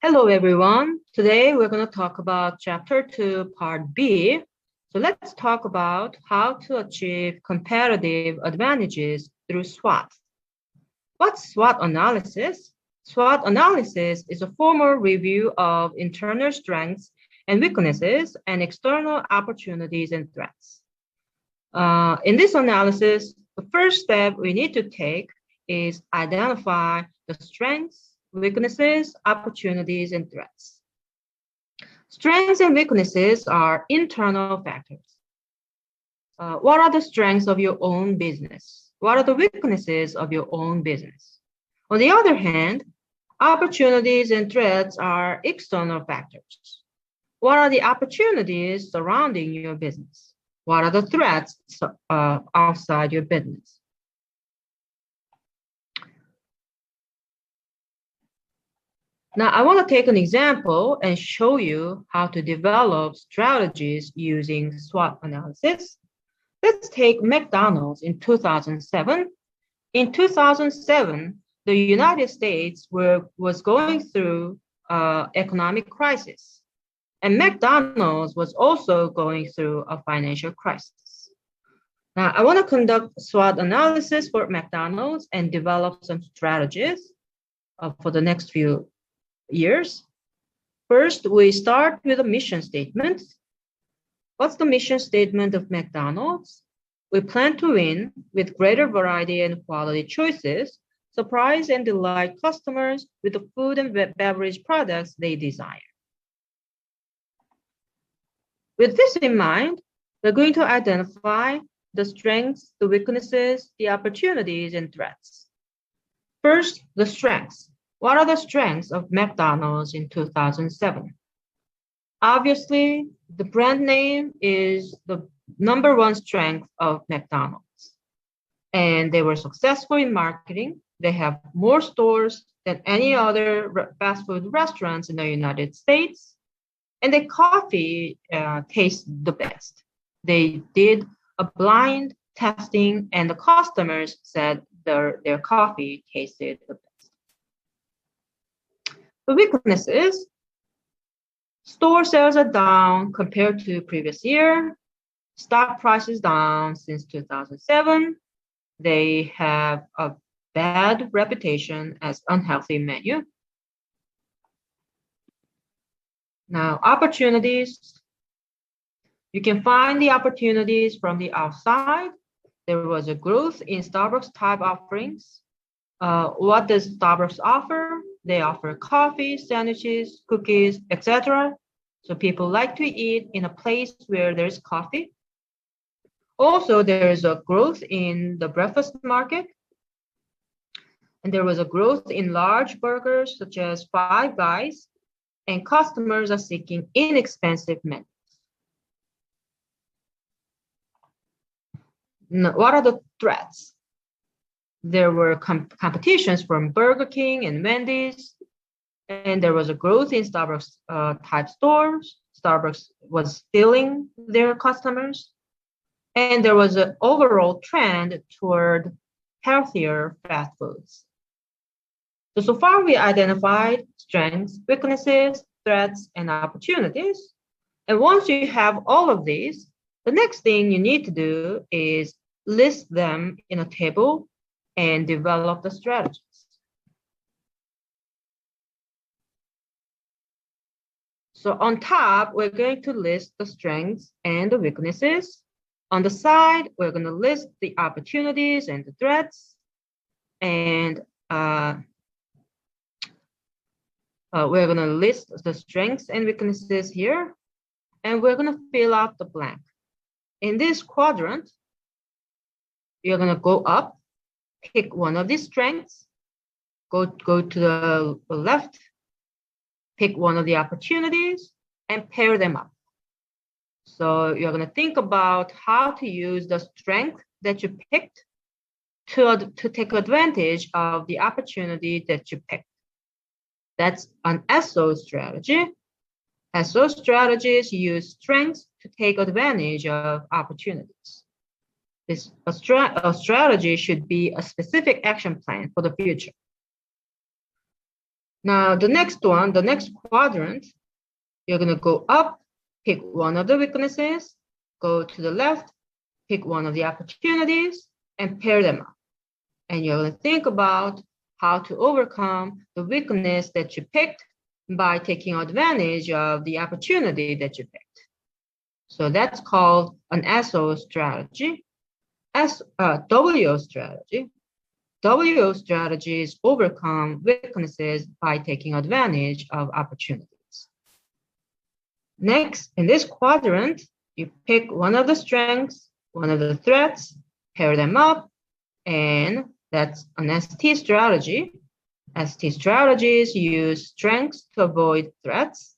Hello, everyone. Today we're going to talk about Chapter 2, Part B. So let's talk about how to achieve competitive advantages through SWOT. What's SWOT analysis? SWOT analysis is a formal review of internal strengths and weaknesses and external opportunities and threats. In this analysis, the first step we need to take is identify the strengths, weaknesses, opportunities, and threats. Strengths and weaknesses are internal factors. What are the strengths of your own business? What are the weaknesses of your own business? On the other hand, opportunities and threats are external factors. What are the opportunities surrounding your business? What are the threats outside your business? Now, I want to take an example and show you how to develop strategies using SWOT analysis. Let's take McDonald's in 2007. In 2007, the United States was going through economic crisis, and McDonald's was also going through a financial crisis. Now, I want to conduct SWOT analysis for McDonald's and develop some strategies for the next few years. First, we start with a mission statement. What's the mission statement of McDonald's? We plan to win with greater variety and quality choices, surprise and delight customers with the food and beverage products they desire. With this in mind, we're going to identify the strengths, the weaknesses, the opportunities, and threats. First, the strengths. What are the strengths of McDonald's in 2007? Obviously, the brand name is the number one strength of McDonald's. And they were successful in marketing. They have more stores than any other fast food restaurants in the United States. And the coffee tastes the best. They did a blind testing and the customers said their coffee tasted the best. The weaknesses, store sales are down compared to previous year. Stock price is down since 2007. They have a bad reputation as unhealthy menu. Now, opportunities. You can find the opportunities from the outside. There was a growth in Starbucks type offerings. What does Starbucks offer? They offer coffee, sandwiches, cookies, etc. So people like to eat in a place where there's coffee. Also, there is a growth in the breakfast market. And there was a growth in large burgers such as Five Guys, and customers are seeking inexpensive menus. Now, what are the threats? There were competitions from Burger King and Wendy's, and there was a growth in Starbucks type stores. Starbucks was stealing their customers, and there was an overall trend toward healthier fast foods. So far we identified strengths, weaknesses, threats, and opportunities. And once you have all of these, the next thing you need to do is list them in a table and develop the strategies. So on top, we're going to list the strengths and the weaknesses. On the side, we're going to list the opportunities and the threats. And we're going to list the strengths and weaknesses here. And we're going to fill out the blank. In this quadrant, you're going to go up, pick one of these strengths, go to the left, pick one of the opportunities, and pair them up. So you're going to think about how to use the strength that you picked to take advantage of the opportunity that you picked. That's an SO strategy. SO strategies use strengths to take advantage of opportunities. A strategy should be a specific action plan for the future. Now, the next one, the next quadrant, you're going to go up, pick one of the weaknesses, go to the left, pick one of the opportunities, and pair them up. And you're going to think about how to overcome the weakness that you picked by taking advantage of the opportunity that you picked. So that's called an SO strategy. WO strategy. WO strategies overcome weaknesses by taking advantage of opportunities. Next, in this quadrant, you pick one of the strengths, one of the threats, pair them up, and that's an ST strategy. ST strategies use strengths to avoid threats.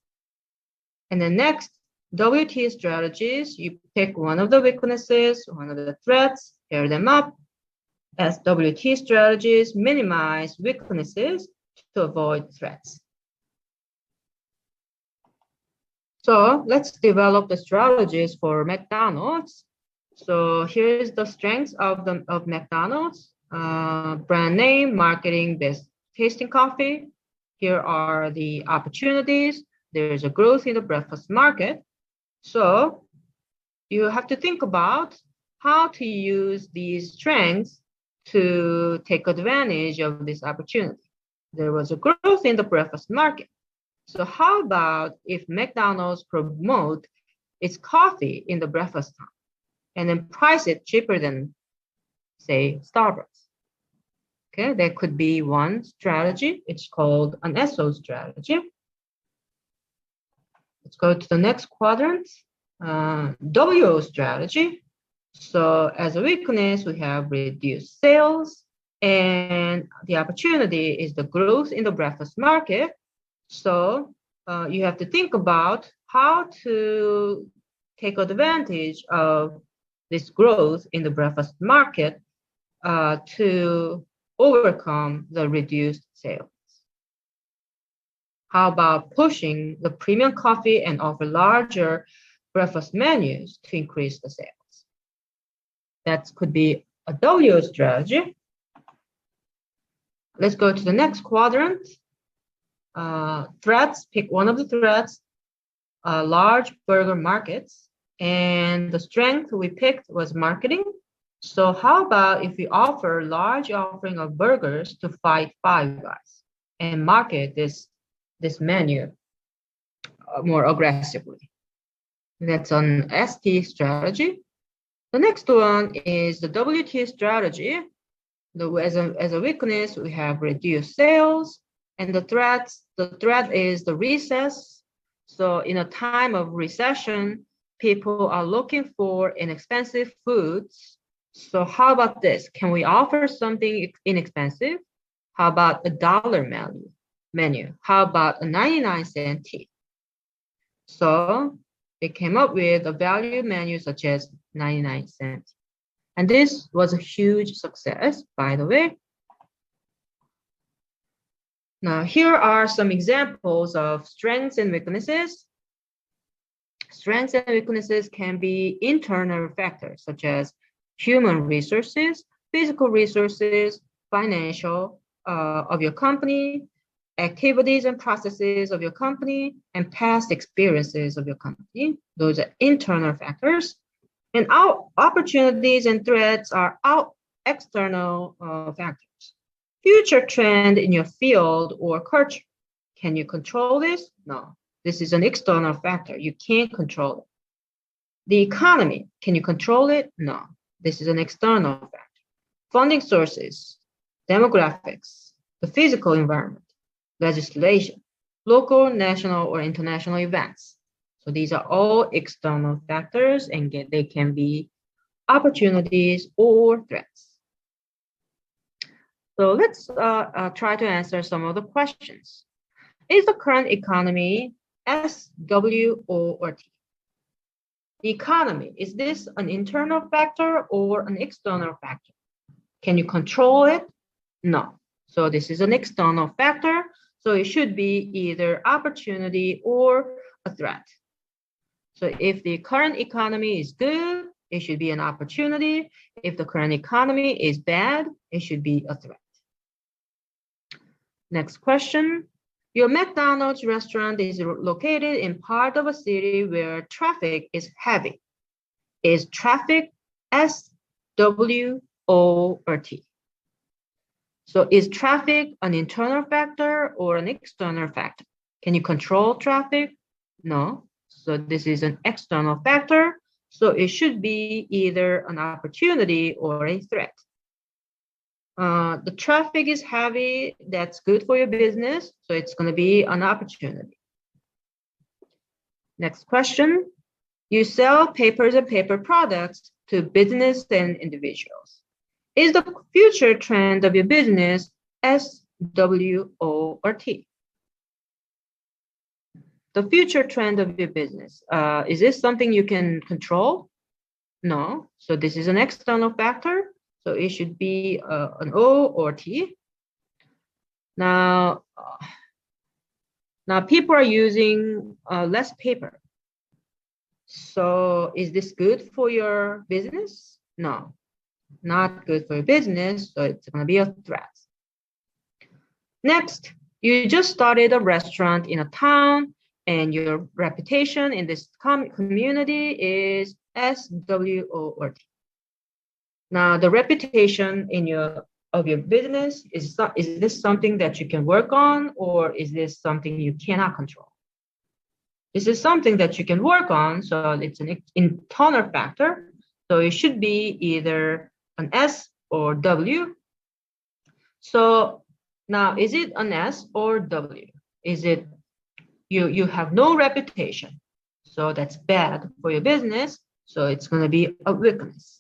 And then next, WT strategies, you pick one of the weaknesses, one of the threats, pair them up. SWT strategies minimize weaknesses to avoid threats. So let's develop the strategies for McDonald's. So here's the strengths of McDonald's. Brand name, marketing, best tasting coffee. Here are the opportunities. There's a growth in the breakfast market. So you have to think about how to use these strengths to take advantage of this opportunity. There was a growth in the breakfast market. So how about if McDonald's promote its coffee in the breakfast time and then price it cheaper than, say, Starbucks? Okay, that could be one strategy. It's called an SO strategy. Let's go to the next quadrant, WO strategy. So as a weakness, we have reduced sales, and the opportunity is the growth in the breakfast market. So you have to think about how to take advantage of this growth in the breakfast market to overcome the reduced sales. How about pushing the premium coffee and offer larger breakfast menus to increase the sales? That could be a WO strategy. Let's go to the next quadrant. Threats, pick one of the threats, large burger markets. And the strength we picked was marketing. So how about if we offer large offering of burgers to fight Five Guys and market this menu more aggressively? That's an ST strategy. The next one is the WT strategy. As a weakness, we have reduced sales, and the threat is the recess. So in a time of recession, people are looking for inexpensive foods. So how about this? Can we offer something inexpensive? How about a dollar menu? How about a 99-cent tea? So they came up with a value menu such as 99 cents. And this was a huge success, by the way. Now, here are some examples of strengths and weaknesses. Strengths and weaknesses can be internal factors such as human resources, physical resources, financial of your company, activities and processes of your company, and past experiences of your company. Those are internal factors. And our opportunities and threats are external factors. Future trend in your field or culture. Can you control this? No. This is an external factor. You can't control it. The economy, can you control it? No. This is an external factor. Funding sources, demographics, the physical environment, legislation, local, national, or international events. So these are all external factors, and they can be opportunities or threats. So let's try to answer some of the questions. Is the current economy S, W, O, or T? The economy, is this an internal factor or an external factor? Can you control it? No. So this is an external factor. So it should be either opportunity or a threat. So if the current economy is good, it should be an opportunity. If the current economy is bad, it should be a threat. Next question. Your McDonald's restaurant is located in part of a city where traffic is heavy. Is traffic S, W, O, or T? So is traffic an internal factor or an external factor? Can you control traffic? No. So this is an external factor. So it should be either an opportunity or a threat. The traffic is heavy. That's good for your business. So it's going to be an opportunity. Next question. You sell papers and paper products to business and individuals. Is the future trend of your business S, W, O, or T? The future trend of your business, is this something you can control? No. So this is an external factor. So it should be an O or T. Now people are using less paper. So is this good for your business? No, not good for your business. So it's going to be a threat. Next, you just started a restaurant in a town and your reputation in this community is S, W, O, or T. Now the reputation of your business, is this something that you can work on, or is this something you cannot control? This is something that you can work on, so it's an internal factor. So it should be either an S or W. So now, is it an S or W? Is it you have no reputation, so that's bad for your business, so it's going to be a weakness.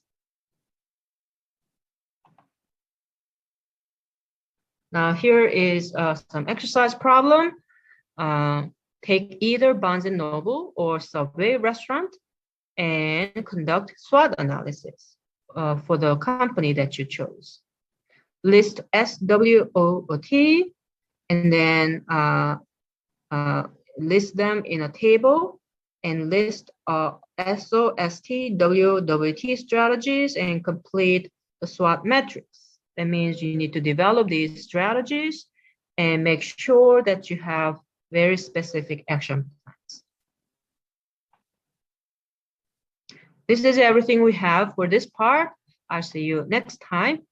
Now here is some exercise problem. Take either Barnes & Noble or Subway restaurant and conduct SWOT analysis for the company that you chose. List S, W, O, or T, and then list them in a table and list S, O, S, T, W, W, T strategies and complete the SWOT metrics. That means you need to develop these strategies and make sure that you have very specific action plans. This is everything we have for this part. I'll see you next time.